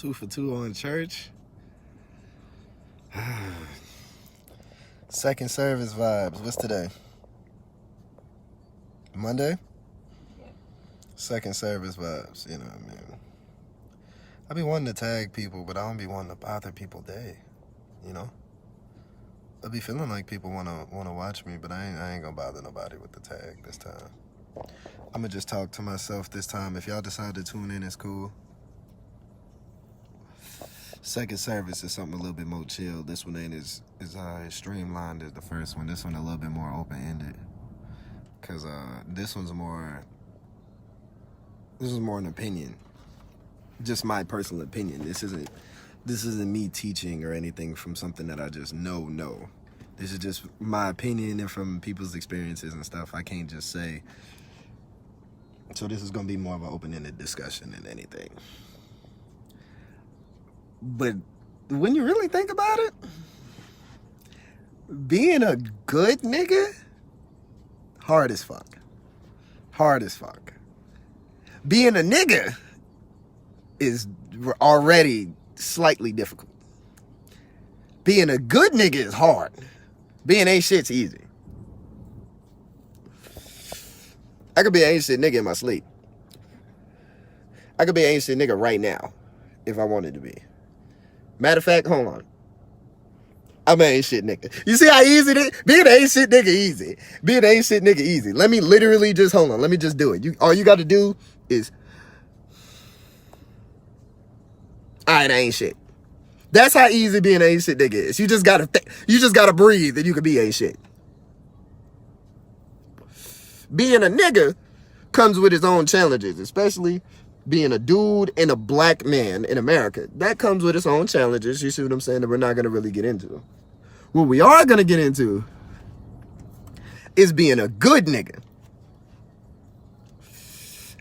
2 for 2 on church. Second service vibes. What's today? Monday? Second service vibes. You know what I mean? I be wanting to tag people, but I don't be wanting to bother people day. You know? I be feeling like people wanna watch me, but I ain't gonna bother nobody with the tag this time. I'm gonna just talk to myself this time. If y'all decide to tune in, it's cool. Second service is something a little bit more chill. This one ain't as streamlined as the first one. This one a little bit more open-ended. Cause this is more an opinion. Just my personal opinion. This isn't me teaching or anything from something that I just know. This is just my opinion and from people's experiences and stuff. I can't just say. So this is going to be more of an open-ended discussion than anything. But when you really think about it, being a good nigga, hard as fuck. Being a nigga is already slightly difficult. Being a good nigga is hard. Being ain't shit's easy. I could be an ain't shit nigga in my sleep. I could be an ain't shit nigga right now if I wanted to be. Matter of fact, hold on. I'm an ain't shit nigga. You see how easy it is? Being an ain't shit nigga easy. Being an ain't shit nigga easy. Let me literally just, hold on. Let me just do it. All you got to do is, all right, I ain't shit. That's how easy being an ain't shit nigga is. You just gotta breathe and you can be ain't shit. Being a nigga comes with its own challenges, especially being a dude and a black man in America. That comes with its own challenges, you see what I'm saying, that we're not gonna really get into. What we are gonna get into is being a good nigga.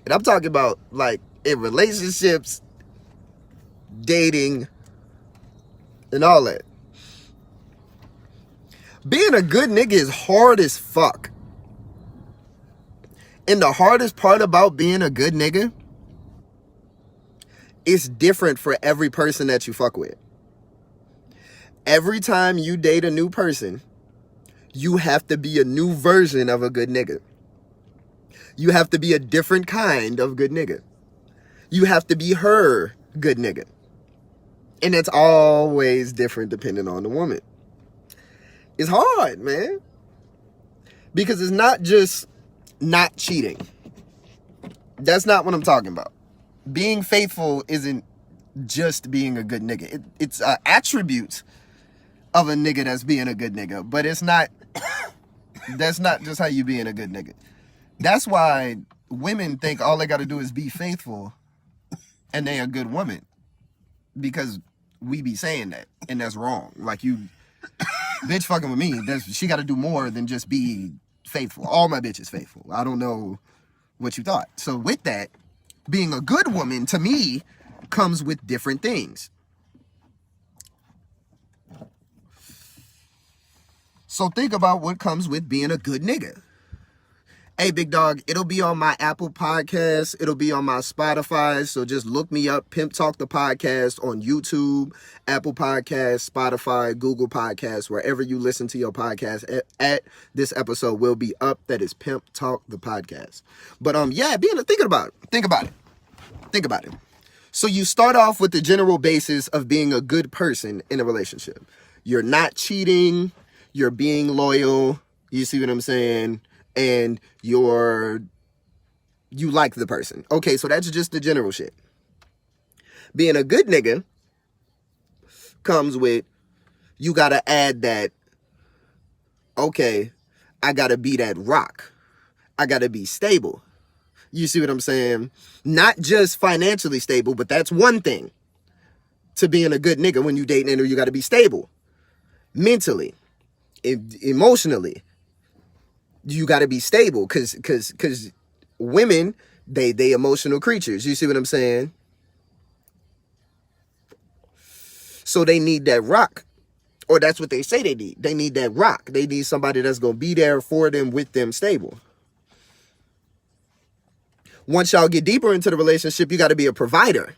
And I'm talking about like in relationships, dating, and all that. Being a good nigga is hard as fuck. And the hardest part about being a good nigga, it's different for every person that you fuck with. Every time you date a new person, you have to be a new version of a good nigga. You have to be a different kind of good nigga. You have to be her good nigga. And it's always different depending on the woman. It's hard, man. Because it's not just not cheating. That's not what I'm talking about. Being faithful isn't just being a good nigga. It's an attribute of a nigga that's being a good nigga. But it's not, that's not just how you being a good nigga. That's why women think all they got to do is be faithful and they a good woman. Because we be saying that. And that's wrong. Like you, bitch fucking with me, she got to do more than just be faithful. All my bitches faithful. I don't know what you thought. So with that, being a good woman to me comes with different things. So think about what comes with being a good nigga. Hey, big dog, it'll be on my Apple Podcasts. It'll be on my Spotify. So just look me up, Pimp Talk the Podcast on YouTube, Apple Podcasts, Spotify, Google Podcasts, wherever you listen to your podcast at this episode will be up. That is Pimp Talk the Podcast. But think about it. So you start off with the general basis of being a good person in a relationship. You're not cheating. You're being loyal. You see what I'm saying? And you like the person. Okay, so that's just the general shit. Being a good nigga comes with, you gotta add that, okay, I gotta be that rock. I gotta be stable. You see what I'm saying? Not just financially stable, but that's one thing to being a good nigga. When you dating her, you gotta be stable. Mentally, emotionally. You got to be stable because women, they emotional creatures. You see what I'm saying? So they need that rock. Or that's what they say they need. They need that rock. They need somebody that's going to be there for them, with them, stable. Once y'all get deeper into the relationship, you got to be a provider.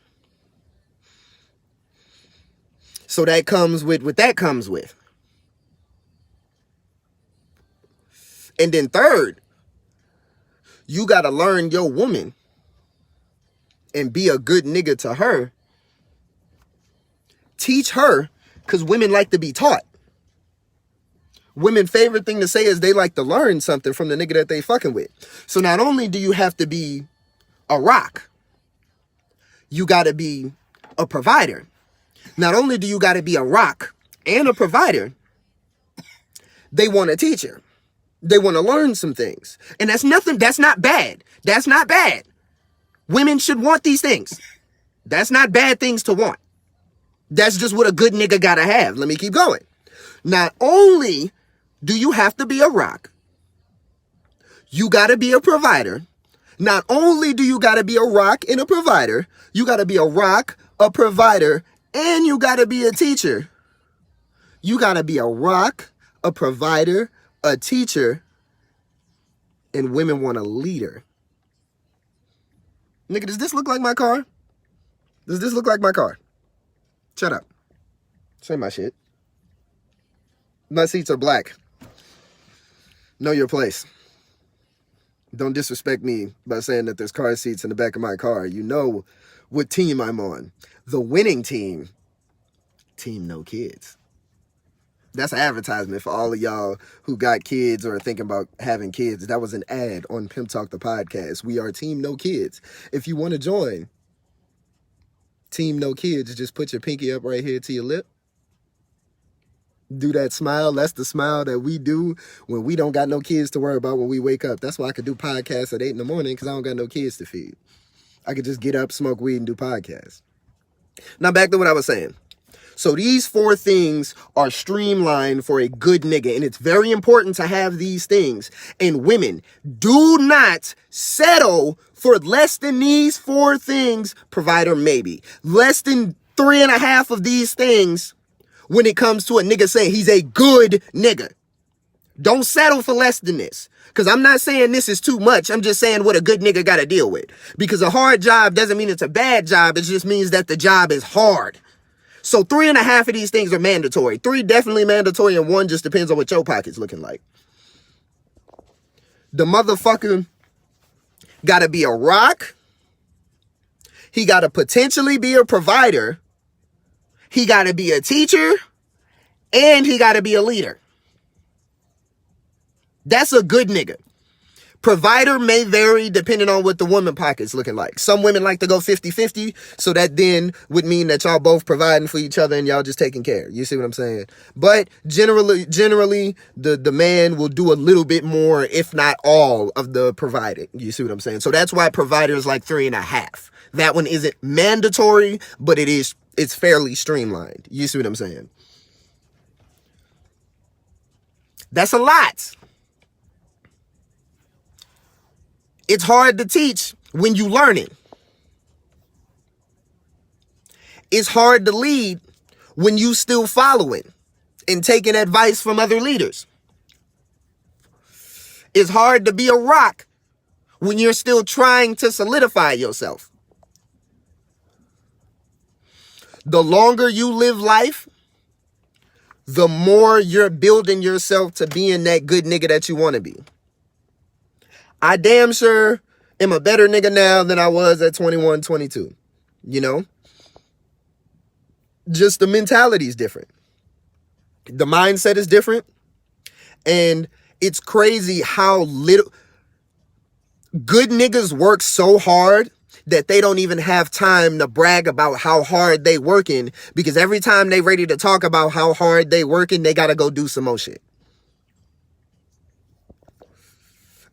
So that comes with what that comes with. And then third, you got to learn your woman and be a good nigga to her. Teach her, because women like to be taught. Women's favorite thing to say is they like to learn something from the nigga that they fucking with. So not only do you have to be a rock, you got to be a provider. Not only do you got to be a rock and a provider, they want to teach her. They want to learn some things. And that's not bad. That's not bad. Women should want these things. That's not bad things to want. That's just what a good nigga gotta have. Let me keep going. Not only do you have to be a rock, you gotta be a provider. Not only do you gotta be a rock and a provider, you gotta be a rock, a provider, and you gotta be a teacher. You gotta be a rock, a provider, a teacher, and women want a leader. Nigga, does this look like my car? Does this look like my car? Shut up. Say my shit. My seats are black. Know your place. Don't disrespect me by saying that there's car seats in the back of my car. You know what team I'm on. The winning team. Team no kids. That's an advertisement for all of y'all who got kids or are thinking about having kids. That was an ad on Pimp Talk the podcast. We are Team No Kids. If you want to join Team No Kids, just put your pinky up right here to your lip. Do that smile. That's the smile that we do when we don't got no kids to worry about when we wake up. That's why I could do podcasts at 8 in the morning, because I don't got no kids to feed. I could just get up, smoke weed, and do podcasts. Now back to what I was saying. So these 4 things are streamlined for a good nigga, and it's very important to have these things. And women, do not settle for less than these 4 things, provider maybe. Less than 3.5 of these things when it comes to a nigga saying he's a good nigga. Don't settle for less than this. Because I'm not saying this is too much. I'm just saying what a good nigga got to deal with. Because a hard job doesn't mean it's a bad job. It just means that the job is hard. So 3.5 of these things are mandatory. 3 definitely mandatory, and 1 just depends on what your pocket's looking like. The motherfucker gotta be a rock. He gotta potentially be a provider. He gotta be a teacher. And he gotta be a leader. That's a good nigga. Provider may vary depending on what the woman pocket's looking like. Some women like to go 50-50, so that then would mean that y'all both providing for each other and y'all just taking care. You see what I'm saying? But generally, the man will do a little bit more, if not all, of the providing. You see what I'm saying? So that's why provider is like 3.5. That one isn't mandatory, but it's fairly streamlined. You see what I'm saying? That's a lot. It's hard to teach when you learn it. It's hard to lead when you still following and taking advice from other leaders. It's hard to be a rock when you're still trying to solidify yourself. The longer you live life, the more you're building yourself to being that good nigga that you want to be. I damn sure am a better nigga now than I was at 21, 22. You know? Just the mentality is different. The mindset is different. And it's crazy how little good niggas work so hard that they don't even have time to brag about how hard they working, because every time they ready to talk about how hard they working, they got to go do some more shit.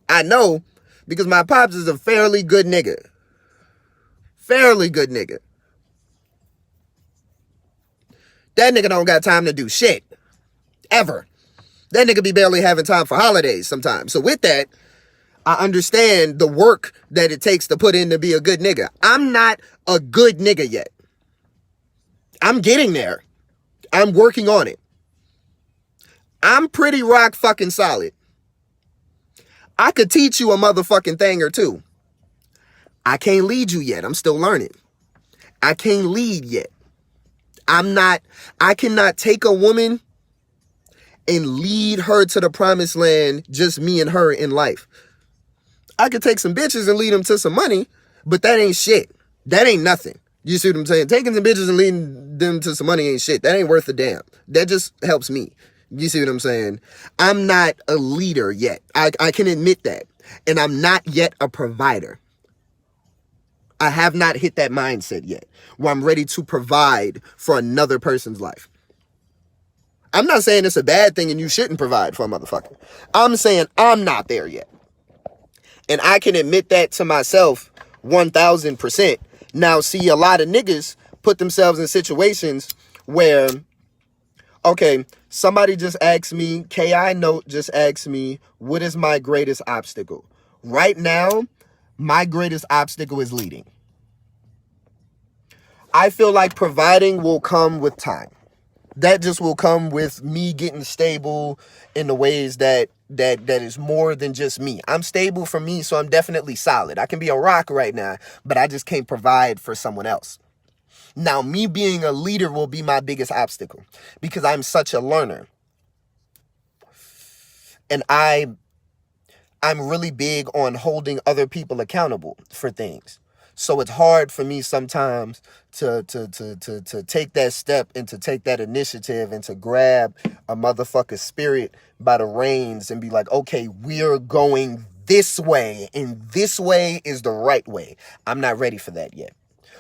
I know, because my pops is a fairly good nigga. Fairly good nigga. That nigga don't got time to do shit. Ever. That nigga be barely having time for holidays sometimes. So with that, I understand the work that it takes to put in to be a good nigga. I'm not a good nigga yet. I'm getting there. I'm working on it. I'm pretty rock fucking solid. I could teach you a motherfucking thing or two. I can't lead you yet. I'm still learning. I can't lead yet. I cannot take a woman and lead her to the promised land, just me and her in life. I could take some bitches and lead them to some money, but that ain't shit. That ain't nothing. You see what I'm saying? Taking some bitches and leading them to some money ain't shit. That ain't worth a damn. That just helps me. You see what I'm saying? I'm not a leader yet. I can admit that. And I'm not yet a provider. I have not hit that mindset yet where I'm ready to provide for another person's life. I'm not saying it's a bad thing and you shouldn't provide for a motherfucker. I'm saying I'm not there yet. And I can admit that to myself 1000%. Now, see, a lot of niggas put themselves in situations where, okay, somebody just asked me, KI Note just asked me, what is my greatest obstacle? Right now, my greatest obstacle is leading. I feel like providing will come with time. That just will come with me getting stable in the ways that is more than just me. I'm stable for me, so I'm definitely solid. I can be a rock right now, but I just can't provide for someone else. Now, me being a leader will be my biggest obstacle because I'm such a learner. And I'm really big on holding other people accountable for things. So it's hard for me sometimes to take that step and to take that initiative and to grab a motherfucker's spirit by the reins and be like, okay, we're going this way and this way is the right way. I'm not ready for that yet.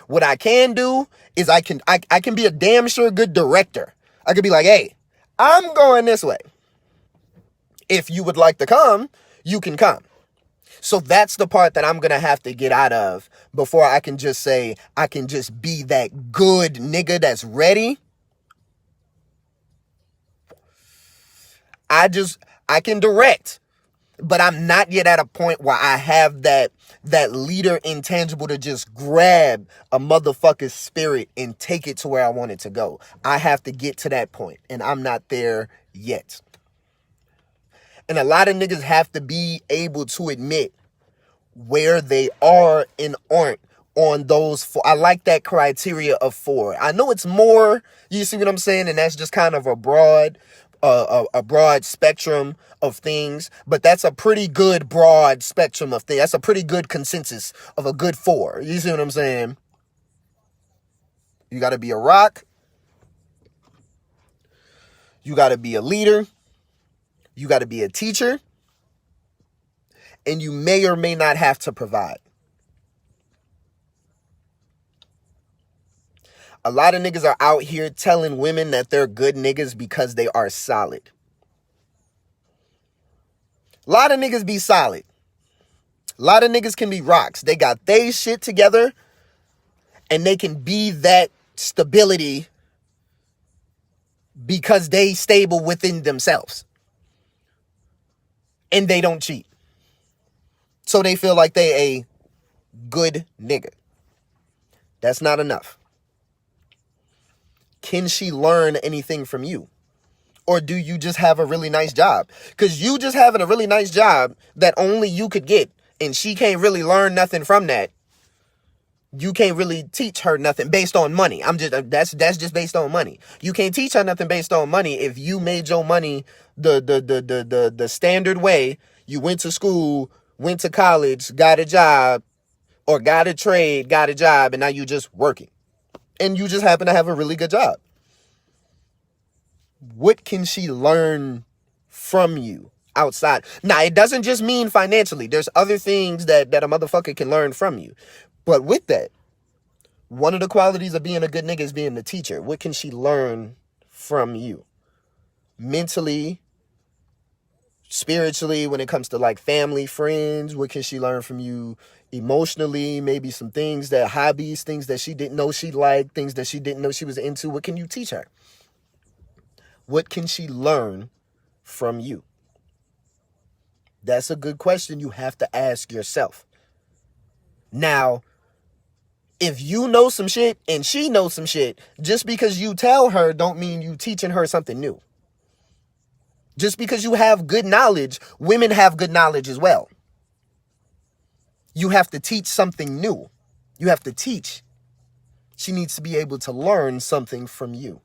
What I can do is I can be a damn sure good director. I could be like, hey, I'm going this way. If you would like to come, you can come. So that's the part that I'm going to have to get out of before I can just say I can just be that good nigga that's ready. I can direct, but I'm not yet at a point where I have that leader intangible to just grab a motherfucker's spirit and take it to where I want it to go. I have to get to that point, and I'm not there yet. And a lot of niggas have to be able to admit where they are and aren't on those four. I like that criteria of 4. I know it's more, you see what I'm saying? And that's just kind of a broad spectrum of things, but that's a pretty good broad spectrum of things. That's a pretty good consensus of a good 4. You see what I'm saying? You got to be a rock. You got to be a leader. You got to be a teacher. And you may or may not have to provide. A lot of niggas are out here telling women that they're good niggas because they are solid. A lot of niggas be solid. A lot of niggas can be rocks. They got they shit together and they can be that stability because they stable within themselves. And they don't cheat. So they feel like they a good nigga. That's not enough. Can she learn anything from you? Or do you just have a really nice job? Because you just having a really nice job that only you could get, and she can't really learn nothing from that. You can't really teach her nothing based on money. That's just based on money. You can't teach her nothing based on money if you made your money the standard way. You went to school, went to college, got a job, or got a trade, got a job, and now you just working. And you just happen to have a really good job. What can she learn from you outside? Now, it doesn't just mean financially. There's other things that a motherfucker can learn from you. But with that, one of the qualities of being a good nigga is being the teacher. What can she learn from you? Mentally, spiritually, when it comes to like family, friends, what can she learn from you? Emotionally, maybe some things hobbies, things that she didn't know she liked, things that she didn't know she was into. What can you teach her? What can she learn from you? That's a good question you have to ask yourself. Now, if you know some shit and she knows some shit, just because you tell her don't mean you teaching her something new. Just because you have good knowledge, women have good knowledge as well. You have to teach something new. You have to teach. She needs to be able to learn something from you.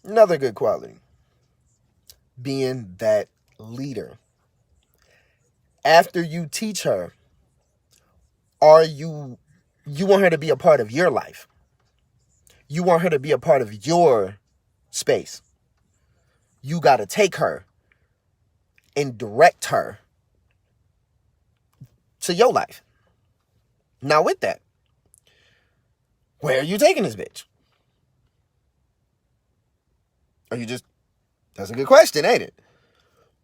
Another good quality, being that leader. After you teach her, you want her to be a part of your life. You want her to be a part of your space. You got to take her and direct her to your life. Now with that, where are you taking this bitch? Are you just, that's a good question, ain't it?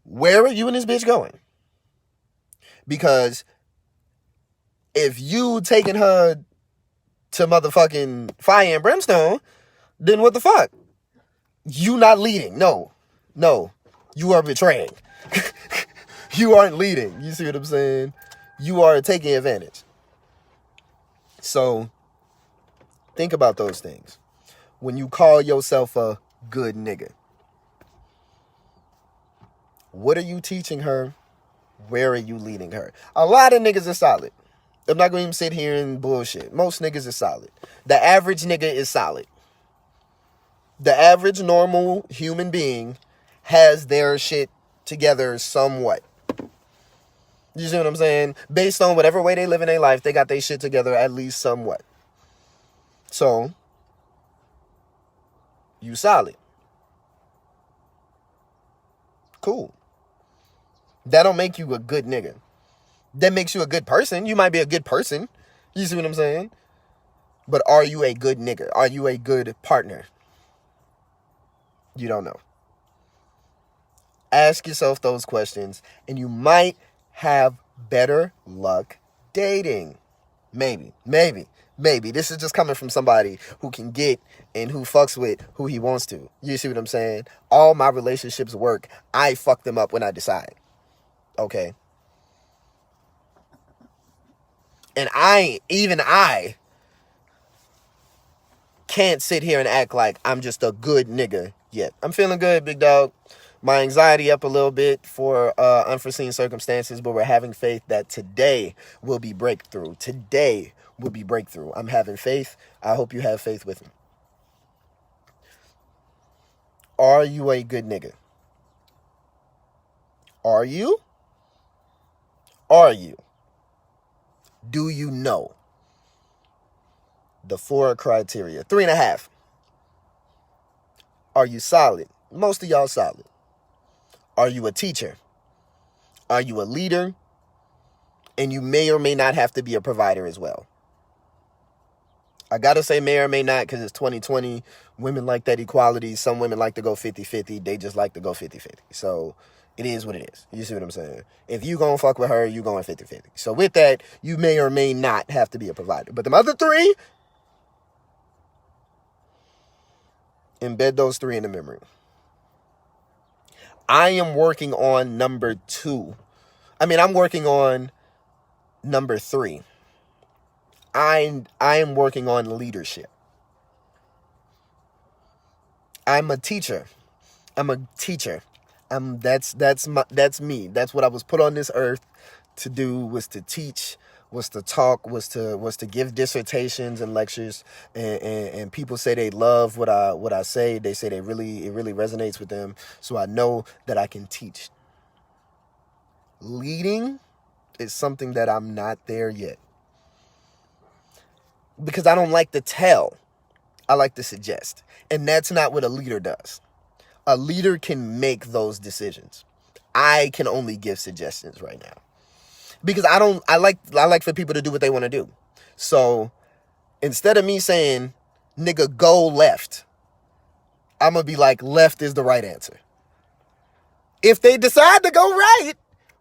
Where are you and this bitch going? Because if you taking her to motherfucking fire and brimstone, then what the fuck? You not leading. No, you are betraying. You aren't leading. You see what I'm saying? You are taking advantage. So think about those things when you call yourself a good nigga. What are you teaching her? Where are you leading her? A lot of niggas are solid. I'm not going to even sit here and bullshit. Most niggas are solid. The average nigga is solid. The average normal human being has their shit together somewhat. You see what I'm saying? Based on whatever way they live in their life, they got their shit together at least somewhat. So, you solid. Cool. That don't make you a good nigga. That makes you a good person. You might be a good person. You see what I'm saying? But are you a good nigga? Are you a good partner? You don't know. Ask yourself those questions, and you might have better luck dating. Maybe. This is just coming from somebody who can get and who fucks with who he wants to. You see what I'm saying? All my relationships work. I fuck them up when I decide. Okay? And I can't sit here and act like I'm just a good nigga yet. I'm feeling good, big dog. My anxiety up a little bit for unforeseen circumstances, but we're having faith that today will be breakthrough. Today will be breakthrough. I'm having faith. I hope you have faith with me. Are you a good nigga? Are you? Are you? Do you know? The 4 criteria. 3.5. Are you solid? Most of y'all solid. Are you a teacher? Are you a leader? And you may or may not have to be a provider as well. I gotta say may or may not because it's 2020. Women like that equality. Some women like to go 50-50. They just like to go 50-50. So it is what it is. You see what I'm saying? If you gonna fuck with her, you going 50-50. So with that, you may or may not have to be a provider. But the other 3, embed those 3 in the memory. I am working on number 2. I'm working on number 3. I am working on leadership. I'm a teacher. That's me. That's what I was put on this earth to do, was to teach, was to talk, was to give dissertations and lectures, and people say they love what I say. They say it really resonates with them. So I know that I can teach. Leading is something that I'm not there yet. Because I don't like to tell. I like to suggest. And that's not what a leader does. A leader can make those decisions. I can only give suggestions right now. Because I like for people to do what they want to do. So instead of me saying, nigga, go left, I'm going to be like, left is the right answer. If they decide to go right,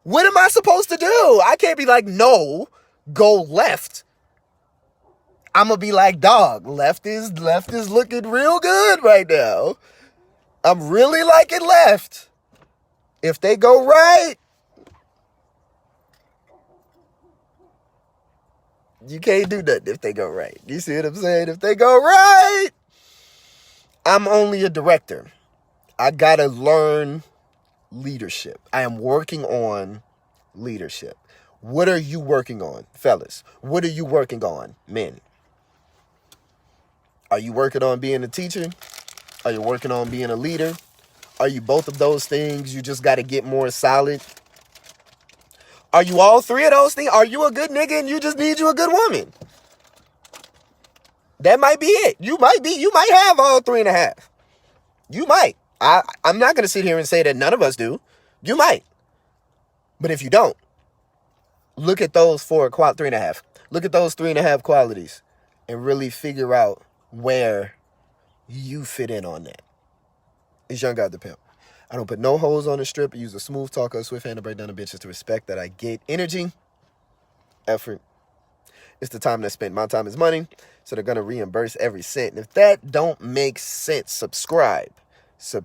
what am I supposed to do? I can't be like, no, go left. I'm going to be like, dog, left is looking real good right now. I'm really liking left. If they go right, you can't do nothing if they go right. You see what I'm saying? If they go right, I'm only a director. I got to learn leadership. I am working on leadership. What are you working on, fellas? What are you working on, men? Are you working on being a teacher? Are you working on being a leader? Are you both of those things? You just got to get more solid. Are you all three of those things? Are you a good nigga and you just need you a good woman? That might be it. You might have all 3.5. You might. I'm not going to sit here and say that none of us do. You might. But if you don't, look at those 3.5. Look at those 3.5 qualities and really figure out where you fit in on that. It's Younggodatm. I don't put no holes on the strip. I use a smooth talker, a swift hand to break down the bitches to respect that I get energy, effort. It's the time that's spent. My time is money, so they're going to reimburse every cent. And if that don't make sense, subscribe to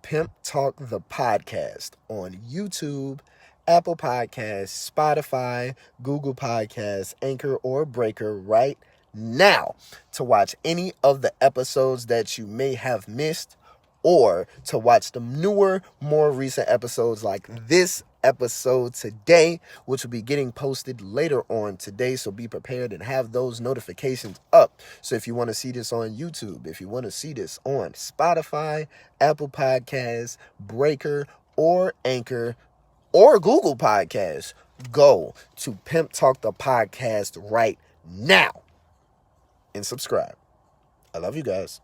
Pimp Talk the Podcast on YouTube, Apple Podcasts, Spotify, Google Podcasts, Anchor, or Breaker right now to watch any of the episodes that you may have missed, or to watch the newer, more recent episodes like this episode today, which will be getting posted later on today. So be prepared and have those notifications up. So if you want to see this on YouTube, if you want to see this on Spotify, Apple Podcasts, Breaker, or Anchor, or Google Podcasts, go to Pimp Talk the Podcast right now and subscribe. I love you guys.